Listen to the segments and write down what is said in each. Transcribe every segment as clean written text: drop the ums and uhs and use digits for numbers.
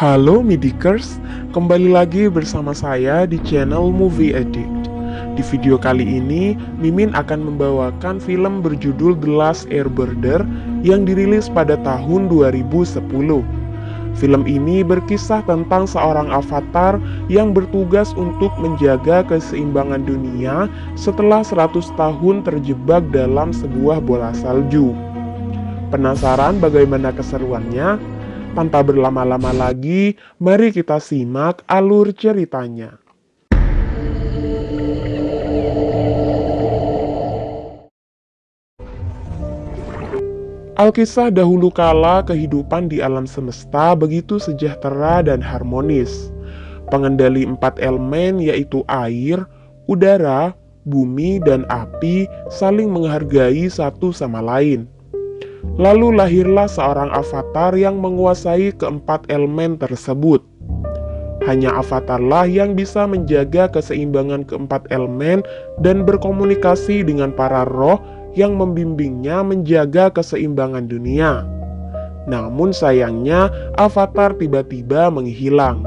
Halo Midikers, kembali lagi bersama saya di channel Movie Addict. Di video kali ini, Mimin akan membawakan film berjudul The Last Airbender yang dirilis pada tahun 2010. Film ini berkisah tentang seorang avatar yang bertugas untuk menjaga keseimbangan dunia setelah 100 tahun terjebak dalam sebuah bola salju. Penasaran bagaimana keseruannya? Tanpa berlama-lama lagi, mari kita simak alur ceritanya. Alkisah dahulu kala kehidupan di alam semesta begitu sejahtera dan harmonis. Pengendali 4 elemen yaitu air, udara, bumi, dan api saling menghargai satu sama lain. Lalu lahirlah seorang avatar yang menguasai keempat elemen tersebut. Hanya avatarlah yang bisa menjaga keseimbangan keempat elemen dan berkomunikasi dengan para roh yang membimbingnya menjaga keseimbangan dunia. Namun sayangnya, avatar tiba-tiba menghilang.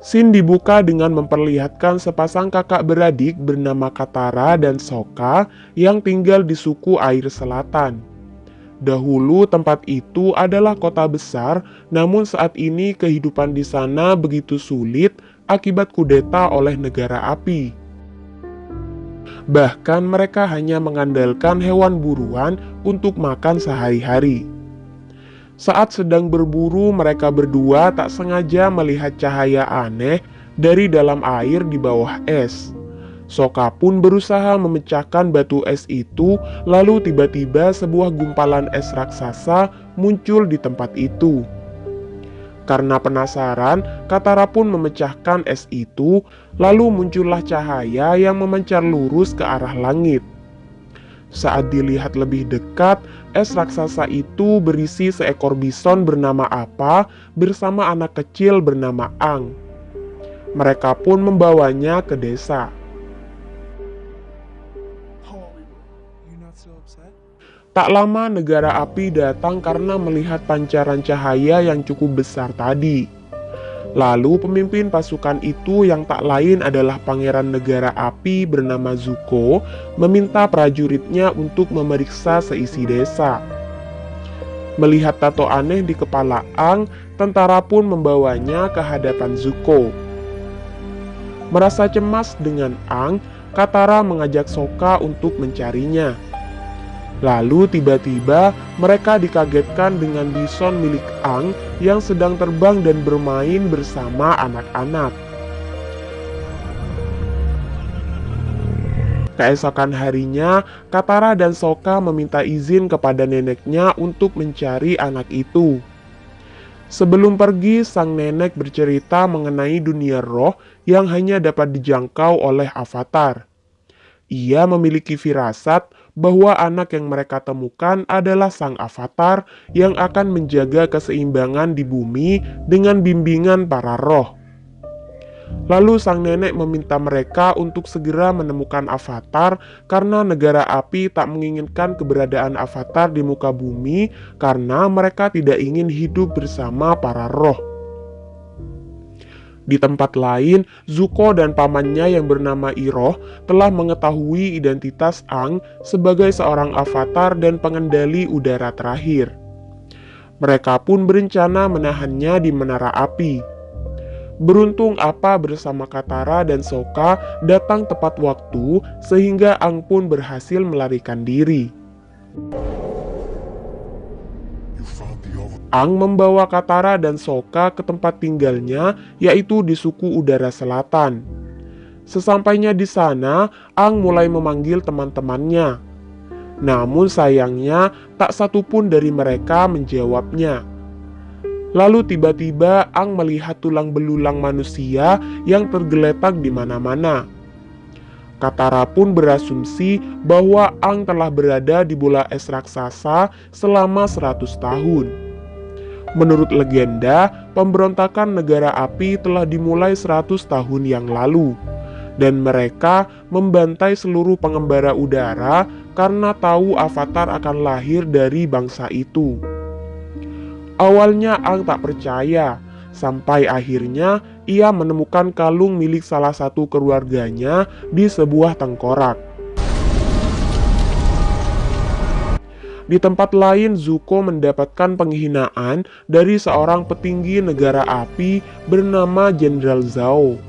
Scene dibuka dengan memperlihatkan sepasang kakak beradik bernama Katara dan Sokka yang tinggal di suku air selatan. Dahulu tempat itu adalah kota besar, namun saat ini kehidupan di sana begitu sulit akibat kudeta oleh negara api. Bahkan mereka hanya mengandalkan hewan buruan untuk makan sehari-hari. Saat sedang berburu, mereka berdua tak sengaja melihat cahaya aneh dari dalam air di bawah es. Sokka pun berusaha memecahkan batu es itu, lalu tiba-tiba sebuah gumpalan es raksasa muncul di tempat itu. Karena penasaran, Katara pun memecahkan es itu, lalu muncullah cahaya yang memancar lurus ke arah langit. Saat dilihat lebih dekat, es raksasa itu berisi seekor bison bernama Appa bersama anak kecil bernama Aang. Mereka pun membawanya ke desa. Tak lama negara api datang karena melihat pancaran cahaya yang cukup besar tadi. Lalu pemimpin pasukan itu yang tak lain adalah pangeran negara api bernama Zuko meminta prajuritnya untuk memeriksa seisi desa. Melihat tato aneh di kepala Aang, tentara pun membawanya ke hadapan Zuko. Merasa cemas dengan Aang, Katara mengajak Sokka untuk mencarinya. Lalu tiba-tiba mereka dikagetkan dengan bison milik Aang yang sedang terbang dan bermain bersama anak-anak. Keesokan harinya, Katara dan Sokka meminta izin kepada neneknya untuk mencari anak itu. Sebelum pergi, sang nenek bercerita mengenai dunia roh yang hanya dapat dijangkau oleh avatar. Ia memiliki firasat bahwa anak yang mereka temukan adalah sang avatar yang akan menjaga keseimbangan di bumi dengan bimbingan para roh. Lalu sang nenek meminta mereka untuk segera menemukan avatar karena negara api tak menginginkan keberadaan avatar di muka bumi karena mereka tidak ingin hidup bersama para roh. Di tempat lain, Zuko dan pamannya yang bernama Iroh telah mengetahui identitas Aang sebagai seorang avatar dan pengendali udara terakhir. Mereka pun berencana menahannya di menara api. Beruntung Appa bersama Katara dan Sokka datang tepat waktu sehingga Aang pun berhasil melarikan diri. Aang membawa Katara dan Sokka ke tempat tinggalnya, yaitu di suku udara selatan. Sesampainya di sana, Aang mulai memanggil teman-temannya. Namun sayangnya, tak satu pun dari mereka menjawabnya. Lalu tiba-tiba Aang melihat tulang belulang manusia yang tergeletak di mana-mana. Katara pun berasumsi bahwa Aang telah berada di bola es raksasa selama 100 tahun. Menurut legenda, pemberontakan negara api telah dimulai 100 tahun yang lalu. dan mereka membantai seluruh pengembara udara karena tahu Avatar akan lahir dari bangsa itu. Awalnya Aang tak percaya, sampai akhirnya ia menemukan kalung milik salah satu keluarganya di sebuah tengkorak. Di tempat lain, Zuko mendapatkan penghinaan dari seorang petinggi negara api bernama Jenderal Zhao,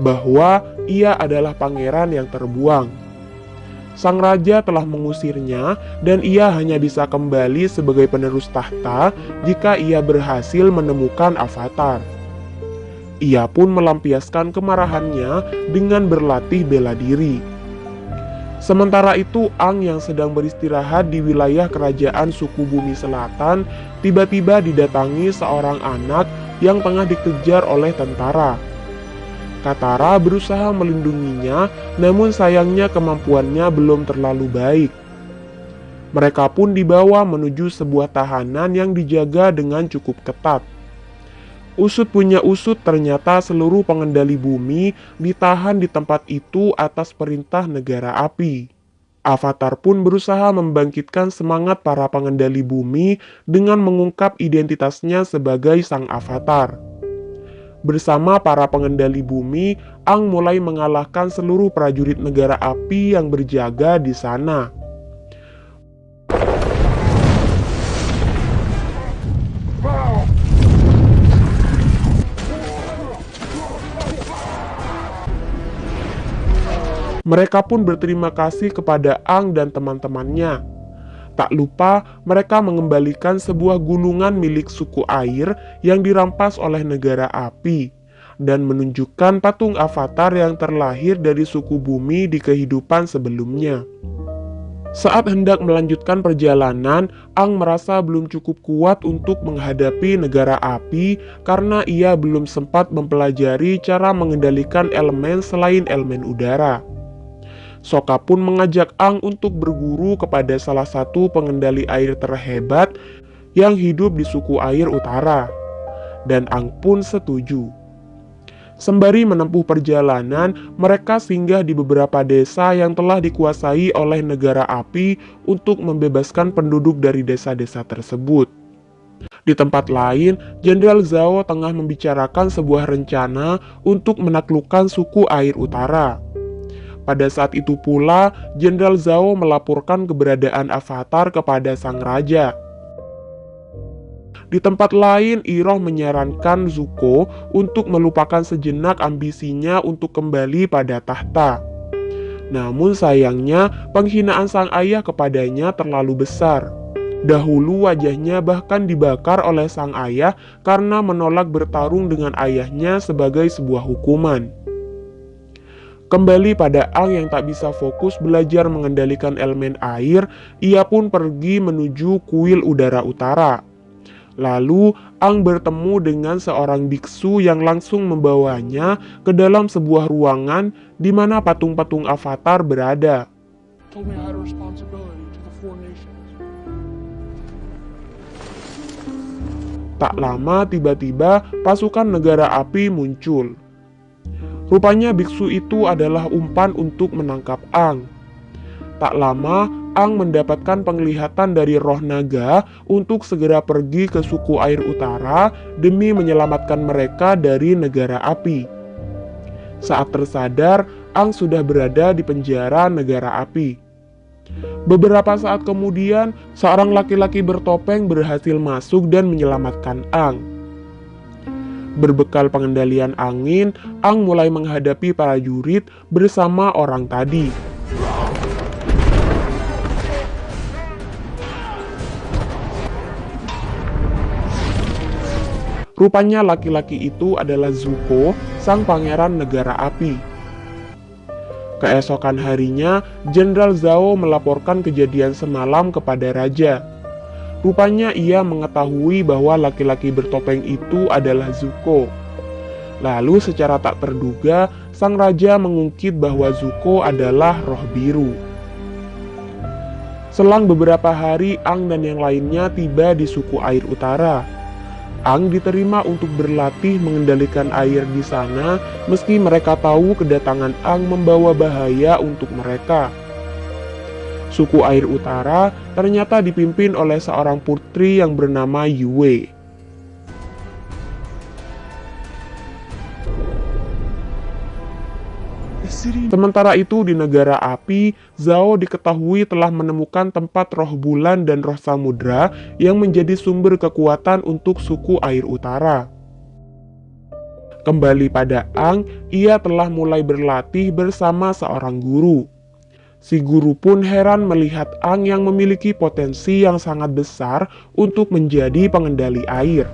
bahwa ia adalah pangeran yang terbuang. Sang raja telah mengusirnya dan ia hanya bisa kembali sebagai penerus tahta jika ia berhasil menemukan Avatar. Ia pun melampiaskan kemarahannya dengan berlatih bela diri. Sementara itu, Aang yang sedang beristirahat di wilayah kerajaan suku Bumi Selatan tiba-tiba didatangi seorang anak yang tengah dikejar oleh tentara. Katara berusaha melindunginya, namun sayangnya kemampuannya belum terlalu baik. Mereka pun dibawa menuju sebuah tahanan yang dijaga dengan cukup ketat. Usut punya usut, ternyata seluruh pengendali bumi ditahan di tempat itu atas perintah negara api. Avatar pun berusaha membangkitkan semangat para pengendali bumi dengan mengungkap identitasnya sebagai sang Avatar. Bersama para pengendali bumi, Aang mulai mengalahkan seluruh prajurit negara api yang berjaga di sana. Mereka pun berterima kasih kepada Aang dan teman-temannya. Tak lupa, mereka mengembalikan sebuah gunungan milik suku air yang dirampas oleh negara api, dan menunjukkan patung Avatar yang terlahir dari suku bumi di kehidupan sebelumnya. Saat hendak melanjutkan perjalanan, Aang merasa belum cukup kuat untuk menghadapi negara api karena ia belum sempat mempelajari cara mengendalikan elemen selain elemen udara. Sokka pun mengajak Aang untuk berguru kepada salah satu pengendali air terhebat yang hidup di suku air utara. Dan Aang pun setuju. Sembari menempuh perjalanan, mereka singgah di beberapa desa yang telah dikuasai oleh negara api untuk membebaskan penduduk dari desa-desa tersebut. Di tempat lain, Jenderal Zhao tengah membicarakan sebuah rencana untuk menaklukkan suku air utara. Pada saat itu pula, Jenderal Zhao melaporkan keberadaan Avatar kepada sang raja. Di tempat lain, Iroh menyarankan Zuko untuk melupakan sejenak ambisinya untuk kembali pada tahta. Namun sayangnya, penghinaan sang ayah kepadanya terlalu besar. Dahulu wajahnya bahkan dibakar oleh sang ayah karena menolak bertarung dengan ayahnya sebagai sebuah hukuman. Kembali pada Aang yang tak bisa fokus belajar mengendalikan elemen air, ia pun pergi menuju kuil udara utara. Lalu, Aang bertemu dengan seorang biksu yang langsung membawanya ke dalam sebuah ruangan di mana patung-patung Avatar berada. Tak lama, tiba-tiba pasukan negara api muncul. Rupanya biksu itu adalah umpan untuk menangkap Aang. Tak lama, Aang mendapatkan penglihatan dari roh naga untuk segera pergi ke suku air utara demi menyelamatkan mereka dari negara api. Saat tersadar, Aang sudah berada di penjara negara api. Beberapa saat kemudian, seorang laki-laki bertopeng berhasil masuk dan menyelamatkan Aang. Berbekal pengendalian angin, Aang mulai menghadapi prajurit bersama orang tadi. Rupanya laki-laki itu adalah Zuko, sang pangeran negara api. Keesokan harinya, Jenderal Zhao melaporkan kejadian semalam kepada raja. Rupanya ia mengetahui bahwa laki-laki bertopeng itu adalah Zuko. Lalu secara tak terduga, sang raja mengungkit bahwa Zuko adalah roh biru. Selang beberapa hari, Aang dan yang lainnya tiba di suku air utara. Ang diterima untuk berlatih mengendalikan air di sana, meski mereka tahu kedatangan Ang membawa bahaya untuk mereka. Suku air utara ternyata dipimpin oleh seorang putri yang bernama Yue. Sementara itu di negara api, Zhao diketahui telah menemukan tempat roh bulan dan roh samudra yang menjadi sumber kekuatan untuk suku air utara. Kembali pada Ang, ia telah mulai berlatih bersama seorang guru. Si guru pun heran melihat Ang yang memiliki potensi yang sangat besar untuk menjadi pengendali air.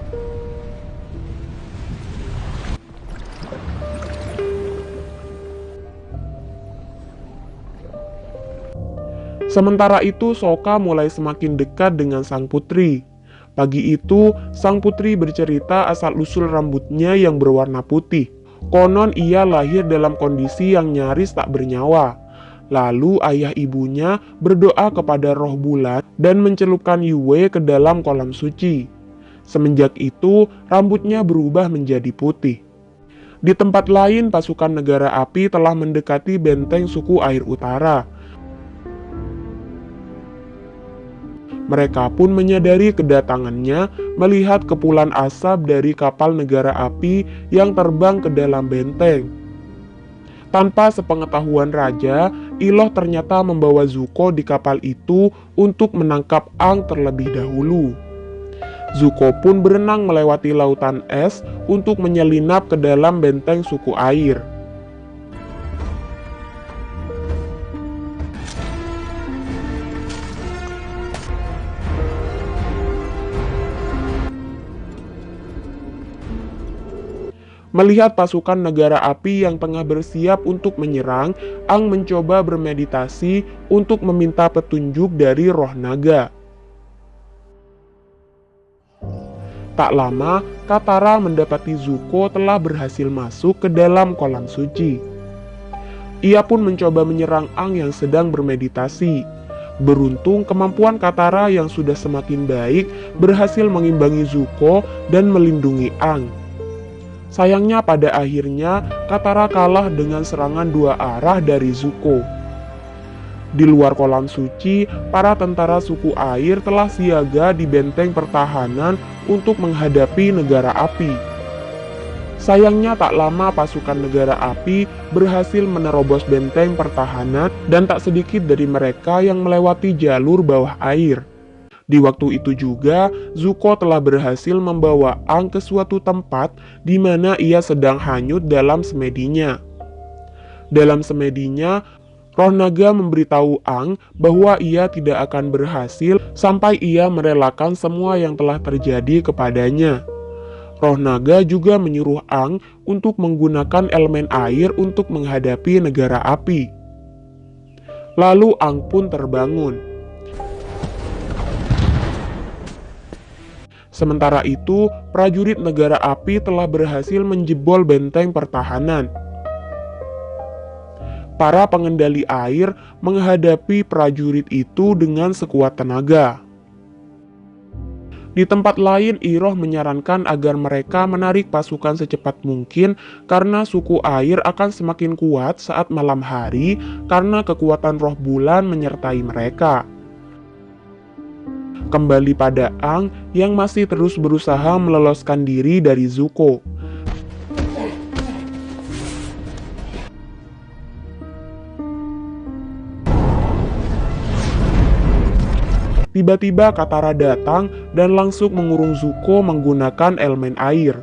Sementara itu, Sokka mulai semakin dekat dengan sang putri. Pagi itu, sang putri bercerita asal-usul rambutnya yang berwarna putih. Konon ia lahir dalam kondisi yang nyaris tak bernyawa. Lalu ayah ibunya berdoa kepada roh bulan dan mencelupkan Yue ke dalam kolam suci. Semenjak itu, rambutnya berubah menjadi putih. Di tempat lain, pasukan negara api telah mendekati benteng suku air utara. Mereka pun menyadari kedatangannya melihat kepulan asap dari kapal negara api yang terbang ke dalam benteng. Tanpa sepengetahuan raja, Iloh ternyata membawa Zuko di kapal itu untuk menangkap Ang terlebih dahulu. Zuko pun berenang melewati lautan es untuk menyelinap ke dalam benteng suku air. Melihat pasukan negara api yang tengah bersiap untuk menyerang, Ang mencoba bermeditasi untuk meminta petunjuk dari roh naga. Tak lama, Katara mendapati Zuko telah berhasil masuk ke dalam kolam suci. Ia pun mencoba menyerang Ang yang sedang bermeditasi. Beruntung, kemampuan Katara yang sudah semakin baik berhasil mengimbangi Zuko dan melindungi Ang. Sayangnya pada akhirnya Katara kalah dengan serangan dua arah dari Zuko. Di luar kolam suci, para tentara suku air telah siaga di benteng pertahanan untuk menghadapi negara api. Sayangnya tak lama pasukan negara api berhasil menerobos benteng pertahanan dan tak sedikit dari mereka yang melewati jalur bawah air. Di waktu itu juga, Zuko telah berhasil membawa Ang ke suatu tempat di mana ia sedang hanyut dalam semedinya. Dalam semedinya, roh naga memberitahu Ang bahwa ia tidak akan berhasil sampai ia merelakan semua yang telah terjadi kepadanya. Roh naga juga menyuruh Ang untuk menggunakan elemen air untuk menghadapi negara api. Lalu Ang pun terbangun. Sementara itu, prajurit negara api telah berhasil menjebol benteng pertahanan. Para pengendali air menghadapi prajurit itu dengan sekuat tenaga. Di tempat lain, Iroh menyarankan agar mereka menarik pasukan secepat mungkin karena suku air akan semakin kuat saat malam hari karena kekuatan roh bulan menyertai mereka. Kembali pada Ang yang masih terus berusaha meloloskan diri dari Zuko. Tiba-tiba Katara datang dan langsung mengurung Zuko menggunakan elemen air.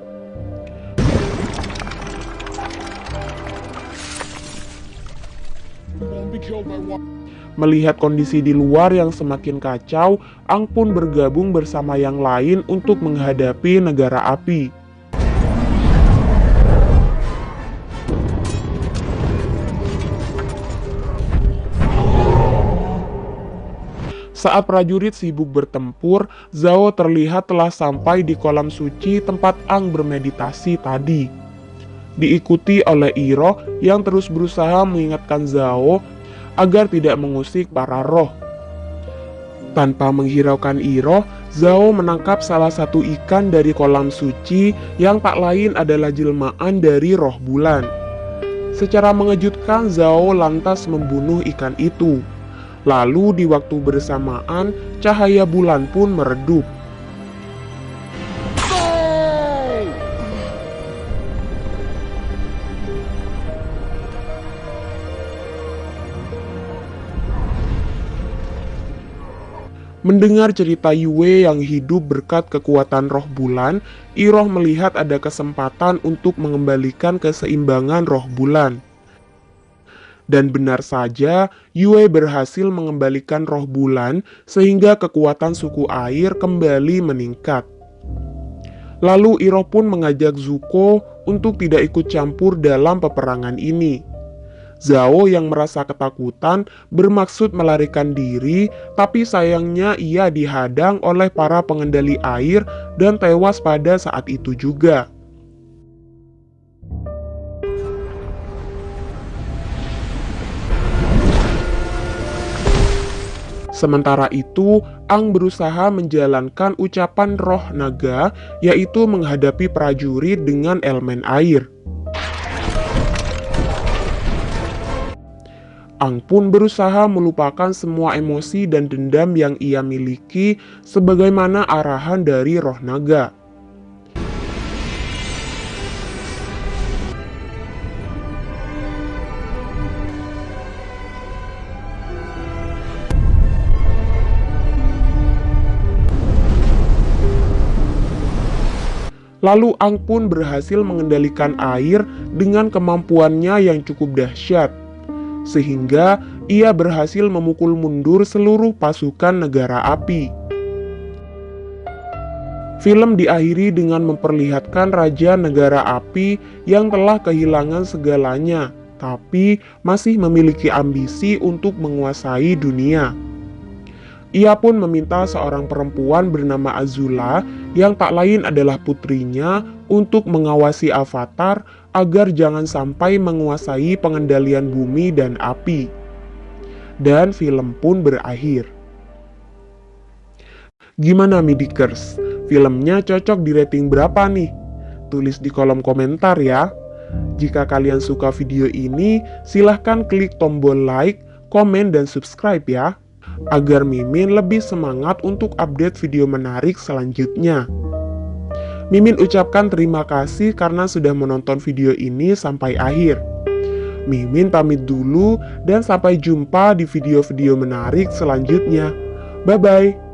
Melihat kondisi di luar yang semakin kacau, Ang pun bergabung bersama yang lain untuk menghadapi negara api. Saat prajurit sibuk bertempur, Zhao terlihat telah sampai di kolam suci tempat Ang bermeditasi tadi. Diikuti oleh Iroh yang terus berusaha mengingatkan Zhao agar tidak mengusik para roh. Tanpa menghiraukan Iroh, Zhao menangkap salah satu ikan dari kolam suci yang tak lain adalah jelmaan dari roh bulan. Secara mengejutkan, Zhao lantas membunuh ikan itu. Lalu di waktu bersamaan, cahaya bulan pun meredup. Mendengar cerita Yue yang hidup berkat kekuatan roh bulan, Iroh melihat ada kesempatan untuk mengembalikan keseimbangan roh bulan. Dan benar saja, Yue berhasil mengembalikan roh bulan sehingga kekuatan suku air kembali meningkat. Lalu Iroh pun mengajak Zuko untuk tidak ikut campur dalam peperangan ini. Zhao yang merasa ketakutan bermaksud melarikan diri, tapi sayangnya ia dihadang oleh para pengendali air dan tewas pada saat itu juga. Sementara itu, Aang berusaha menjalankan ucapan roh naga, yaitu menghadapi prajurit dengan elemen air. Aang pun berusaha melupakan semua emosi dan dendam yang ia miliki sebagaimana arahan dari roh naga. Lalu Aang pun berhasil mengendalikan air dengan kemampuannya yang cukup dahsyat, sehingga ia berhasil memukul mundur seluruh pasukan negara api. Film diakhiri dengan memperlihatkan Raja Negara Api yang telah kehilangan segalanya, tapi masih memiliki ambisi untuk menguasai dunia. Ia pun meminta seorang perempuan bernama Azula yang tak lain adalah putrinya untuk mengawasi Avatar agar jangan sampai menguasai pengendalian bumi dan api. Dan film pun berakhir. Gimana Midikers? Filmnya cocok di rating berapa nih? Tulis di kolom komentar ya. Jika kalian suka video ini, silahkan klik tombol like, komen, dan subscribe ya, agar Mimin lebih semangat untuk update video menarik selanjutnya. Mimin ucapkan terima kasih karena sudah menonton video ini sampai akhir. Mimin pamit dulu dan sampai jumpa di video-video menarik selanjutnya. Bye-bye.